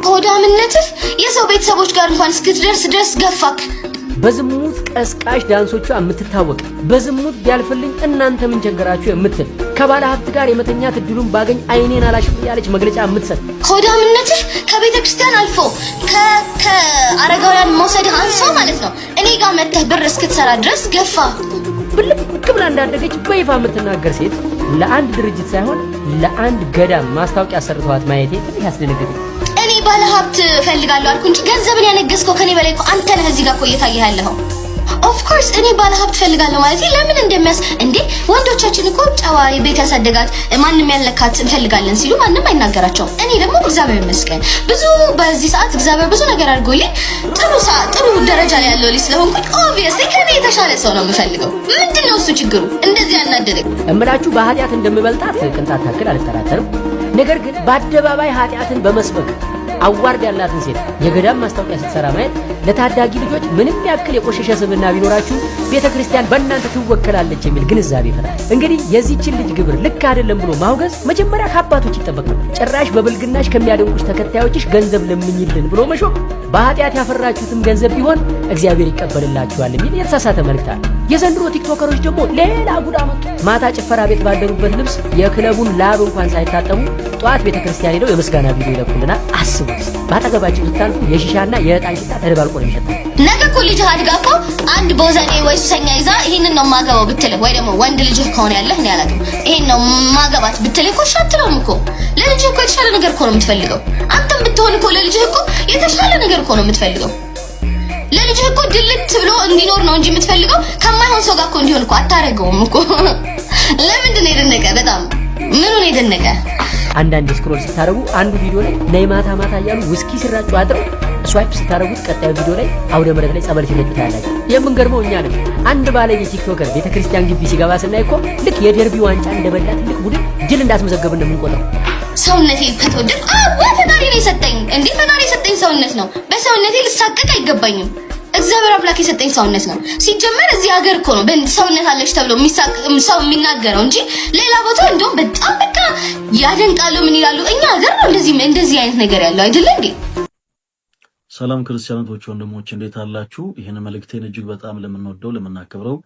ሆዳምነትህ የሰው ቤተሰቦች ጋር እንኳን እስክትደርስ ድረስ ገፋክ። በዝሙት ቀስቃሽ ዳንሶቿ የምትታወቅ በዝሙት ቢያልፍልኝ እናንተ ምን ቸገራችሁ የምትል ከባለ ሀብት ጋር የመተኛት እድሉን ባገኝ አይኔን አላሽም ያለች መግለጫ የምትሰጥ ሆዳምነትህ ከቤተ ክርስቲያን አልፎ ከአረጋውያን መውሰድህ አንሶ ማለት ነው እኔ ጋር መተህ ብር እስክትሰራ ድረስ ገፋ። ብልቅ ብላ እንዳደገች በይፋ የምትናገር ሴት ለአንድ ድርጅት ሳይሆን ለአንድ ገዳም ማስታወቂያ ሰርተዋት ማየቴ ትንሽ ያስደነገጠኝ። እኔ ባለ ሀብት ፈልጋለሁ አልኩ እንጂ ገንዘብን ያነገስከው ከኔ በላይ እኮ አንተ ነህ። እዚህ ጋር እኮ እየታየህ ያለኸው ኦፍ ኮርስ እኔ ባለ ሀብት ፈልጋለሁ ማለት ለምን እንደሚያስ እንዴ ወንዶቻችን እኮ ጨዋ ቤት ያሳደጋት ማንንም ያልነካት እንፈልጋለን ሲሉ ማንንም አይናገራቸውም። እኔ ደግሞ እግዚአብሔር ይመስገን ብዙ በዚህ ሰዓት እግዚአብሔር ብዙ ነገር አድርጎልኝ ጥሩ ደረጃ ላይ ያለው ልጅ ስለሆንኩኝ ኦብቪየስሊ ከኔ የተሻለ ሰው ነው የምፈልገው። ምንድነው እሱ ችግሩ? እንደዚህ ያናደደኝ እምላችሁ በኃጢአት እንደምበልጣት ቅንጣት ታክል አልጠራጠርም። ነገር ግን በአደባባይ ኃጢአትን በመስበክ አዋርድ ያላትን ሴት የገዳም ማስታወቂያ ስትሰራ ማየት ለታዳጊ ልጆች ምንም ያክል የቆሸሸ ስብዕና ቢኖራችሁ ቤተክርስቲያን በእናንተ ትወከላለች የሚል ግንዛቤ ይፈጥራል። እንግዲህ የዚህችን ልጅ ግብር ልክ አይደለም ብሎ ማውገዝ መጀመሪያ ከአባቶች ይጠበቃል። ጭራሽ በብልግናሽ ከሚያደንቁሽ ተከታዮችሽ ገንዘብ ለምኝልን ብሎ መሾም በኃጢአት ያፈራችሁትም ገንዘብ ቢሆን እግዚአብሔር ይቀበልላችኋል የሚል የተሳሳተ መልእክት አለ። የዘንድሮ ቲክቶከሮች ደግሞ ሌላ ጉድ አመጡ። ማታ ጭፈራ ቤት ባደሩበት ልብስ የክለቡን ላብ እንኳን ሳይታጠቡ ጧት ቤተክርስቲያን ሄደው የምስጋና ቪዲዮ ይለቁልናል። አስቡት። ባጠገባችሁ ስታልፉ የሺሻና የዕጣን ቂጣ ተደባልቆ ነው የሚሸጠው። ነገ እኮ ልጅህ አድጋ እኮ አንድ ቦዘኔ ወይ ሱሰኛ ይዛ ይሄንን ነው ማገባው ብትልህ ወይ ደግሞ ወንድ ልጅህ ከሆነ ያለህ እኔ አላውቅም ይሄን ነው ማገባት ብትልህ እኮ ሻትለውም እኮ ለልጅህ እኮ የተሻለ ነገር እኮ ነው የምትፈልገው። አንተም ብትሆን እኮ ለልጅህ እኮ የተሻለ ነገር እኮ ነው የምትፈልገው። ለልጅህ እኮ ድልት ብሎ እንዲኖር ነው እንጂ የምትፈልገው ከማይሆን ሰው ጋር እኮ እንዲሆን እኮ አታረገውም እኮ። ለምንድን ነው የደነቀ? በጣም ምኑን የደነቀ? አንዳንድ ስክሮል ስታረጉ አንዱ ቪዲዮ ላይ ነይ ማታ ማታ እያሉ ውስኪ ሲራጩ አድረው ስዋይፕ ስታረጉት ቀጣዩ ቪዲዮ ላይ አውደ ምሕረት ላይ ጸበል ሲረጩ ታያላችሁ። የምንገርመው እኛ ነን። አንድ ባለየ ቲክቶከር ቤተክርስቲያን ግቢ ሲገባ ስናይ እኮ ልክ የደርቢ ዋንጫ እንደበላ ትልቅ ቡድን ድል እንዳስመዘገብ እንደምንቆጥረው። ሰውነቴ ከተወደደ ፈጣሪ ነው የሰጠኝ። እንዴ ፈጣሪ የሰጠኝ ሰውነት ነው። በሰውነቴ ልሳቀቅ አይገባኝም። እግዚአብሔር አምላክ የሰጠኝ ሰውነት ነው። ሲጀመር እዚህ ሀገር እኮ ነው ሰውነት አለሽ ተብሎ ሰው የሚናገረው እንጂ ሌላ ቦታ እንደውም በጣም በቃ ያደንቃሉ። ምን ይላሉ? እኛ ሀገር ነው እንደዚህ አይነት ነገር ያለው አይደለ እንዴ? ሰላም ክርስቲያኖች ወንድሞች እንዴት አላችሁ? ይሄን መልእክቴን እጅግ በጣም ለምንወደው ለምናከብረው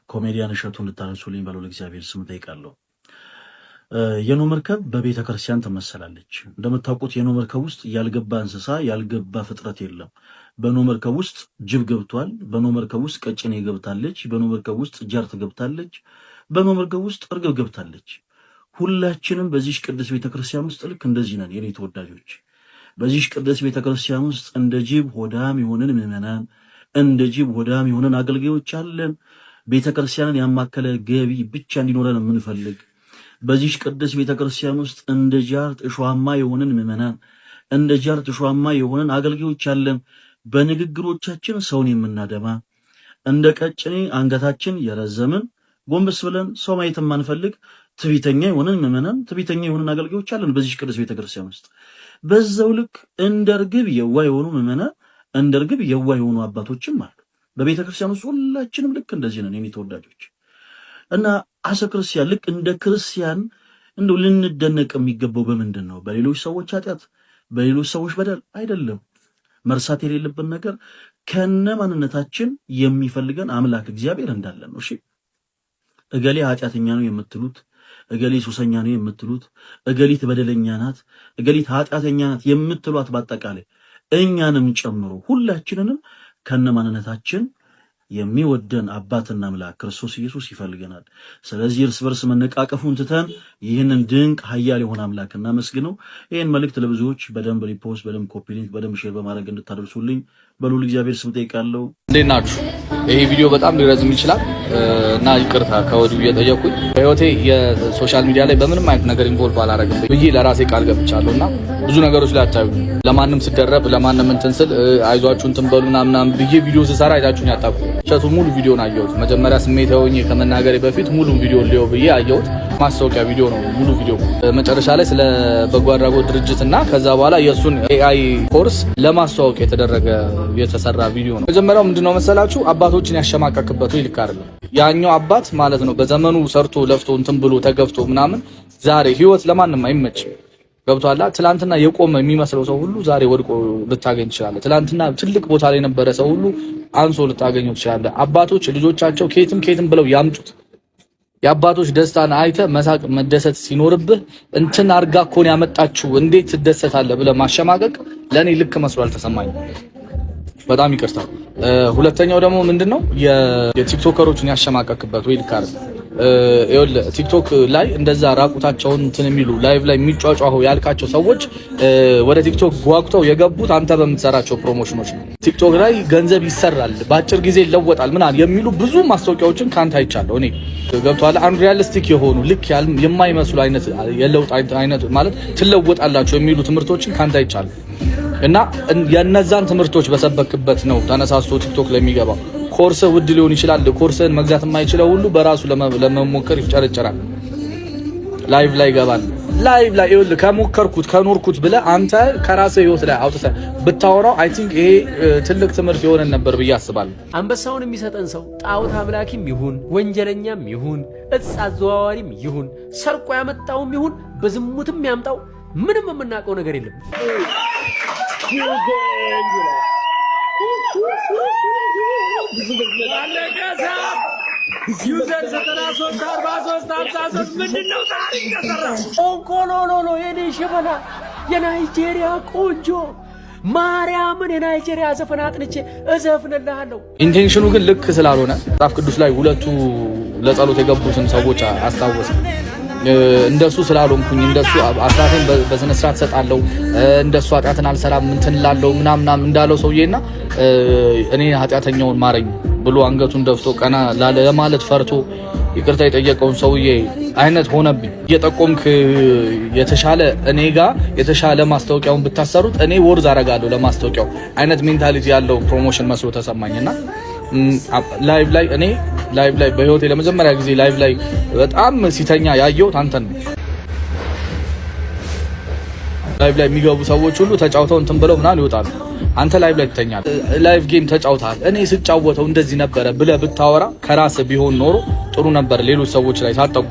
ኮሜዲያን እሸቱ እንድታነሱልኝ በለው ለእግዚአብሔር ስም ጠይቃለሁ። የኖህ መርከብ በቤተ ክርስቲያን ትመሰላለች። እንደምታውቁት የኖህ መርከብ ውስጥ ያልገባ እንስሳ ያልገባ ፍጥረት የለም። በኖህ መርከብ ውስጥ ጅብ ገብቷል። በኖህ መርከብ ውስጥ ቀጭኔ ገብታለች። በኖህ መርከብ ውስጥ ጃርት ገብታለች። በኖህ መርከብ ውስጥ እርግብ ገብታለች። ሁላችንም በዚህ ቅዱስ ቤተክርስቲያን ውስጥ ልክ እንደዚህ ነን የኔ ተወዳጆች። በዚህ ቅዱስ ቤተክርስቲያን ውስጥ እንደ ጅብ ሆዳም የሆነን ምዕመናን፣ እንደ ጅብ ሆዳም የሆነን አገልጋዮች አለን። ቤተክርስቲያንን ያማከለ ገቢ ብቻ እንዲኖረን የምንፈልግ በዚህ ቅዱስ ቤተክርስቲያን ውስጥ እንደ ጃርት እሾሃማ የሆነን ምዕመናን፣ እንደ ጃርት እሾሃማ የሆነን አገልጋዮች አለን። በንግግሮቻችን ሰውን የምናደማ እንደ ቀጭኔ አንገታችን የረዘምን ጎንበስ ብለን ሰው ማየት የማንፈልግ ትዕቢተኛ የሆነን ምዕመናን፣ ትዕቢተኛ የሆነን አገልጋዮች አለን በዚህ ቅዱስ ቤተክርስቲያን ውስጥ። በዛው ልክ እንደ ርግብ የዋህ የሆኑ ምዕመናን፣ እንደ ርግብ የዋህ የሆኑ አባቶችም አሉ በቤተክርስቲያን ውስጥ። ሁላችንም ልክ እንደዚህ ነን የኔ ተወዳጆች። እና አሰ ክርስቲያን ልክ እንደ ክርስቲያን እንደው ልንደነቅ የሚገባው በምንድን ነው? በሌሎች ሰዎች ኃጢአት፣ በሌሎች ሰዎች በደል አይደለም። መርሳት የሌለብን ነገር ከነ ማንነታችን የሚፈልገን አምላክ እግዚአብሔር እንዳለ ነው። እሺ እገሌ ኃጢአተኛ ነው የምትሉት፣ እገሌ ሱሰኛ ነው የምትሉት፣ እገሊት በደለኛ ናት፣ እገሊት ኃጢአተኛ ናት የምትሏት በአጠቃላይ እኛንም ጨምሮ ሁላችንንም ከነ ማንነታችን የሚወደን አባትና አምላክ ክርስቶስ ኢየሱስ ይፈልገናል። ስለዚህ እርስ በርስ መነቃቀፉን ትተን ይህንን ድንቅ ኃያል የሆነ አምላክ እናመስግነው። ይህን መልእክት ለብዙዎች በደንብ ሪፖስት፣ በደንብ ኮፒ ሊንክ፣ በደንብ ሼር በማድረግ እንድታደርሱልኝ በልዑል እግዚአብሔር ስም ጠይቃለሁ። እንዴት ናችሁ? ይሄ ቪዲዮ በጣም ሊረዝም ይችላል እና ይቅርታ ከወዲሁ እየጠየኩኝ በህይወቴ የሶሻል ሚዲያ ላይ በምንም አይነት ነገር ኢንቮልቭ አላደረግም ብዬ ለራሴ ቃል ገብቻለሁ እና ብዙ ነገሮች ላይ አታዩ ለማንም ስደረብ ለማንም እንትን ስል አይዟችሁ እንትን በሉ ምናምን ብዬ ቪዲዮ ስሰራ አይታችሁኝ አታውቁ። እሸቱ ሙሉ ቪዲዮን አየሁት። መጀመሪያ ስሜታዊ ሆኜ ከመናገሬ በፊት ሙሉ ቪዲዮ ሊዮ ብዬ አየሁት። ማስታወቂያ ቪዲዮ ነው ሙሉ ቪዲዮ። መጨረሻ ላይ ስለ በጎ አድራጎት ድርጅትና ከዛ በኋላ የሱን ኤአይ ኮርስ ለማስተዋወቅ የተሰራ ቪዲዮ ነው። መጀመሪያው ምንድነው መሰላችሁ? አባቶችን ያሸማቀቅበት ልክ አይደለም። ያኛው አባት ማለት ነው በዘመኑ ሰርቶ ለፍቶ እንትን ብሎ ተገፍቶ ምናምን ዛሬ ህይወት ለማንም አይመችም። ገብቷላ። ትላንትና የቆመ የሚመስለው ሰው ሁሉ ዛሬ ወድቆ ልታገኝ ትችላለህ። ትላንትና ትልቅ ቦታ ላይ የነበረ ሰው ሁሉ አንሶ ልታገኘው ትችላለህ። አባቶች ልጆቻቸው ከየትም ብለው ያምጡት። የአባቶች ደስታን አይተ መሳቅ መደሰት ሲኖርብህ እንትን አርጋ ኮን ያመጣችሁ እንዴት ትደሰታለህ ብለህ ማሸማቀቅ ለኔ ልክ መስሎ አልተሰማኝም። በጣም ይቅርታ። ሁለተኛው ደግሞ ምንድነው የቲክቶከሮችን ያሸማቀቅበት ወይ ልካር ቲክቶክ ላይ እንደዛ ራቁታቸውን እንትን የሚሉ ላይቭ ላይ የሚጫጫው ያልካቸው ሰዎች ወደ ቲክቶክ ጓጉተው የገቡት አንተ በምትሰራቸው ፕሮሞሽኖች ነው። ቲክቶክ ላይ ገንዘብ ይሰራል፣ በአጭር ጊዜ ይለወጣል ምናምን የሚሉ ብዙ ማስታወቂያዎችን ካንተ አይቻለሁ እኔ። ገብቷል። አንሪያሊስቲክ የሆኑ ልክ የማይመስሉ አይነት የለውጥ አይነት ማለት ትለወጣላችሁ የሚሉ ትምህርቶችን ካንተ አይቻለሁ እና የነዛን ትምህርቶች በሰበክበት ነው ተነሳስቶ ቲክቶክ ላይ የሚገባው። ኮርስ ውድ ሊሆን ይችላል። ኮርስን መግዛት የማይችለው ሁሉ በራሱ ለመሞከር ይፍጨረጨራል። ላይቭ ላይ ይገባል። ላይቭ ላይ ይኸውልህ ከሞከርኩት ከኖርኩት ብለህ አንተ ከራስህ ህይወት ላይ አውጥተህ ብታወራው አይ ቲንክ ይሄ ትልቅ ትምህርት የሆነን ነበር ብዬ አስባለሁ። አንበሳውን የሚሰጠን ሰው ጣዖት አምላኪም ይሁን ወንጀለኛም ይሁን እጽ አዘዋዋሪም ይሁን ሰርቆ ያመጣውም ይሁን በዝሙትም ያምጣው ምንም የምናውቀው ነገር የለም። ዩዘር 934353 ምንድነው ታሪክ ተሰራ? ኦንኮሎሎሎ የኔ ሸበላ የናይጄሪያ ቆንጆ ማርያምን የናይጄሪያ ዘፈን አጥንቼ እዘፍንልሃለሁ። ኢንቴንሽኑ ግን ልክ ስላልሆነ መጽሐፍ ቅዱስ ላይ ሁለቱ ለጸሎት የገቡትን ሰዎች አስታወሰ። እንደሱ ስላልሆንኩኝ እንደሱ አስራቴን በስነ ስርዓት ሰጣለሁ እንደሱ ኃጢአትን አልሰራም እንትን ላለው ምናምን እንዳለው ሰውዬና እኔ ኃጢአተኛውን ማረኝ ብሎ አንገቱን ደፍቶ ቀና ለማለት ፈርቶ ይቅርታ የጠየቀውን ሰውዬ አይነት ሆነብኝ። እየጠቆምክ የተሻለ እኔ ጋር የተሻለ ማስታወቂያውን ብታሰሩት እኔ ወርዝ አረጋለሁ ለማስታወቂያው አይነት ሜንታሊቲ ያለው ፕሮሞሽን መስሎ ተሰማኝና ላይቭ ላይ እኔ ላይቭ ላይ በህይወቴ ለመጀመሪያ ጊዜ ላይቭ ላይ በጣም ሲተኛ ያየሁት አንተን ነው። ላይቭ ላይ የሚገቡ ሰዎች ሁሉ ተጫውተው እንትን ብለው ምናምን ይወጣሉ። አንተ ላይቭ ላይ ትተኛለህ። ላይቭ ጌም ተጫውተሃል። እኔ ስጫወተው እንደዚህ ነበረ ብለህ ብታወራ ከራስህ ቢሆን ኖሮ ጥሩ ነበር። ሌሎች ሰዎች ላይ ሳጠቁ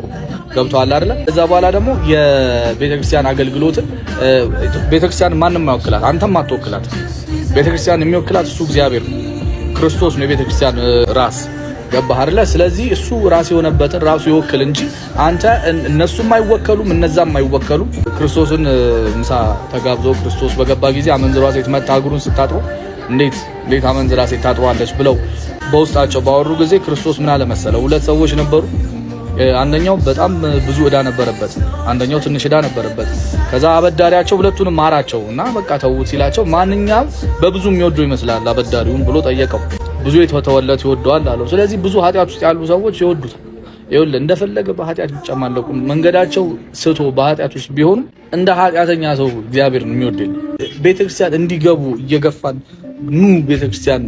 ገብቶሃል አይደለ? እዛ በኋላ ደግሞ የቤተክርስቲያን አገልግሎትን ቤተክርስቲያን ማንንም አይወክላት፣ አንተም አትወክላት። ቤተክርስቲያን የሚወክላት እሱ እግዚአብሔር ነው። ክርስቶስ ነው የቤተክርስቲያን ራስ። ገባህ አይደለ? ስለዚህ እሱ ራስ የሆነበትን ራሱ ይወክል እንጂ አንተ እነሱም አይወከሉም እነዛም አይወከሉም። ክርስቶስን ምሳ ተጋብዞ ክርስቶስ በገባ ጊዜ አመንዝሯ ሴት መታ እግሩን ስታጥበው እንዴት አመንዝራ ሴት ታጥባለች ብለው በውስጣቸው ባወሩ ጊዜ ክርስቶስ ምን አለ መሰለው? ሁለት ሰዎች ነበሩ። አንደኛው በጣም ብዙ ዕዳ ነበረበት፣ አንደኛው ትንሽ ዕዳ ነበረበት። ከዛ አበዳሪያቸው ሁለቱንም ማራቸው እና በቃ ተውት ሲላቸው ማንኛውም በብዙ የሚወደው ይመስላል አበዳሪውን ብሎ ጠየቀው። ብዙ የተወለት ይወደዋል አለው። ስለዚህ ብዙ ኃጢአት ውስጥ ያሉ ሰዎች ይወዱታል። ይኸውልህ እንደፈለገ በኃጢአት ቢጨማለቁ መንገዳቸው ስቶ በኃጢአት ውስጥ ቢሆኑ እንደ ኃጢአተኛ ሰው እግዚአብሔር ነው የሚወደው። ቤተክርስቲያን እንዲገቡ እየገፋን ኑ ቤተክርስቲያን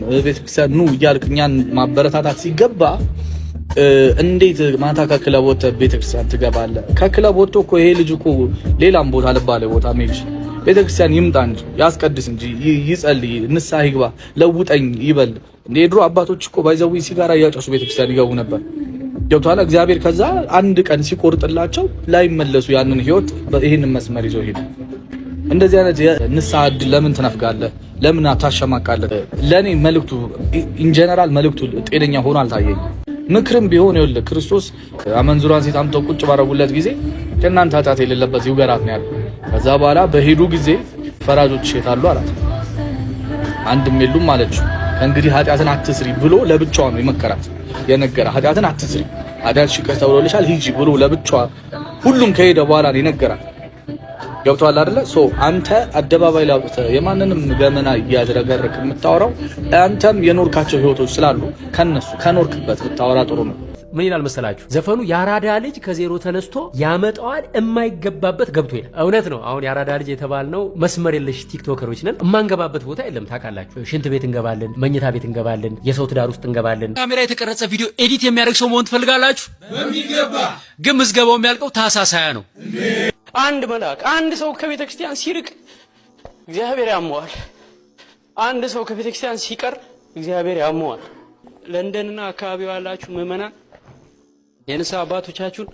ኑ እያልክ እኛን ማበረታታት ሲገባ እንዴት ማታ ከክለብ ወጥተህ ቤተክርስቲያን ትገባለህ? ከክለብ ወጥቶ እኮ ይሄ ልጅ እኮ ሌላም ቦታ ልባለ ቦታ ሜጅ ቤተክርስቲያን ይምጣ እንጂ ያስቀድስ እንጂ ይጸልይ፣ ንስሐ ይግባ፣ ለውጠኝ ይበል። የድሮ አባቶች እኮ ባይዘው ሲጋራ እያጨሱ ቤተክርስቲያን ይገቡ ነበር። ገብቶሃል? እግዚአብሔር ከዛ አንድ ቀን ሲቆርጥላቸው ላይመለሱ ያንን ህይወት ይሄንን መስመር ይዘው ሄዱ። እንደዚህ አይነት ንስሐ ዕድል ለምን ትነፍጋለህ? ለምን አታሸማቃለህ? ለኔ መልእክቱ ኢን ጀነራል መልእክቱ ጤነኛ ሆኖ አልታየኝም። ምክርም ቢሆን ይኸውልህ ክርስቶስ አመንዝሯን ሴት አምጥተው ቁጭ ባረጉለት ጊዜ ከእናንተ ኃጢአት የሌለበት ይውገራት ነው ያለው። ከዛ በኋላ በሄዱ ጊዜ ፈራጆች የታሉ አላት። አንድም የሉም አለችው። ከእንግዲህ ኃጢአትን አትስሪ ብሎ ለብቻዋ ነው የመከራት የነገራ። ኃጢአትን አትስሪ፣ ኃጢአትሽ ይቅር ተብሎልሻል ሂጂ ብሎ ለብቻዋ ሁሉም ከሄደ በኋላ ነው የነገራት። ገብቶሃል አይደለ? አንተ አደባባይ ላይ አውጥተህ የማንንም ገመና እያዝረገረክ የምታወራው አንተም የኖርካቸው ህይወቶች ስላሉ ከነሱ ከኖርክበት ብታወራ ጥሩ ነው። ምን ይላል መሰላችሁ ዘፈኑ? የአራዳ ልጅ ከዜሮ ተነስቶ ያመጣዋል የማይገባበት ገብቶ ይላል። እውነት ነው። አሁን የአራዳ ልጅ የተባልነው መስመር የለሽ ቲክቶከሮች ነን። የማንገባበት ቦታ የለም ታውቃላችሁ። ሽንት ቤት እንገባለን፣ መኝታ ቤት እንገባለን፣ የሰው ትዳር ውስጥ እንገባለን። ካሜራ የተቀረጸ ቪዲዮ ኤዲት የሚያደርግ ሰው መሆን ትፈልጋላችሁ? በሚገባ። ግን ምዝገባው የሚያልቀው ታህሳስ 20 ነው። አንድ መልአክ አንድ ሰው ከቤተ ክርስቲያን ሲርቅ እግዚአብሔር ያመዋል። አንድ ሰው ከቤተ ክርስቲያን ሲቀር እግዚአብሔር ያመዋል። ለንደንና አካባቢው ያላችሁ ምዕመናን የንስሐ አባቶቻችሁን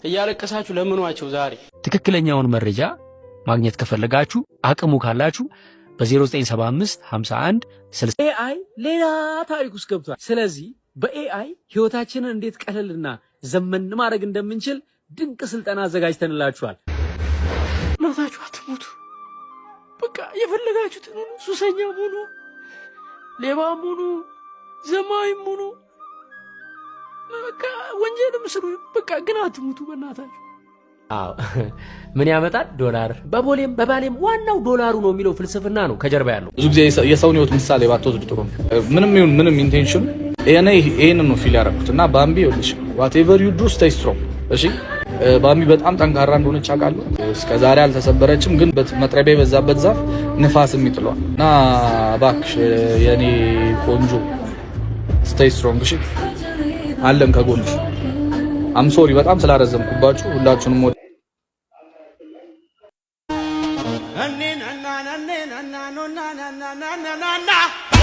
እያለቀሳችሁ ለምኗቸው። ዛሬ ትክክለኛውን መረጃ ማግኘት ከፈለጋችሁ አቅሙ ካላችሁ በ0975 51 60 AI ሌላ ታሪክ ውስጥ ገብቷል። ስለዚህ በኤአይ ህይወታችንን እንዴት ቀለልና ዘመን ማድረግ እንደምንችል ድንቅ ስልጠና አዘጋጅተንላችኋል። ለታችሁ አትሞቱ። በቃ የፈለጋችሁትን ሁኑ፣ ሱሰኛም ሁኑ፣ ሌባም ሁኑ፣ ዘማዊም ሁኑ፣ በቃ ወንጀልም ስሩ፣ በቃ ግን አትሞቱ በእናታችሁ። አዎ ምን ያመጣል? ዶላር። በቦሌም በባሌም ዋናው ዶላሩ ነው የሚለው ፍልስፍና ነው ከጀርባ ያለው። ብዙ ጊዜ የሰውን ህይወት ምሳሌ ባትወስድ ጥሩ ነው። ምንም ይሁን ምንም ኢንቴንሽን ይሄን ነው ፊል ያደረኩት እና ባምቢ ይኸውልሽ whatever you do stay strong። እሺ ባምቢ በጣም ጠንካራ እንደሆነች አውቃለሁ። እስከዛሬ አልተሰበረችም፣ ግን መጥረቢያ የበዛበት ዛፍ ንፋስም ይጥለዋል። እና እባክሽ የኔ ቆንጆ stay strong። እሺ አለን ከጎንሽ። አም ሶሪ በጣም ስላረዘምኩባችሁ ሁላችሁንም na na na na na na na na na na na na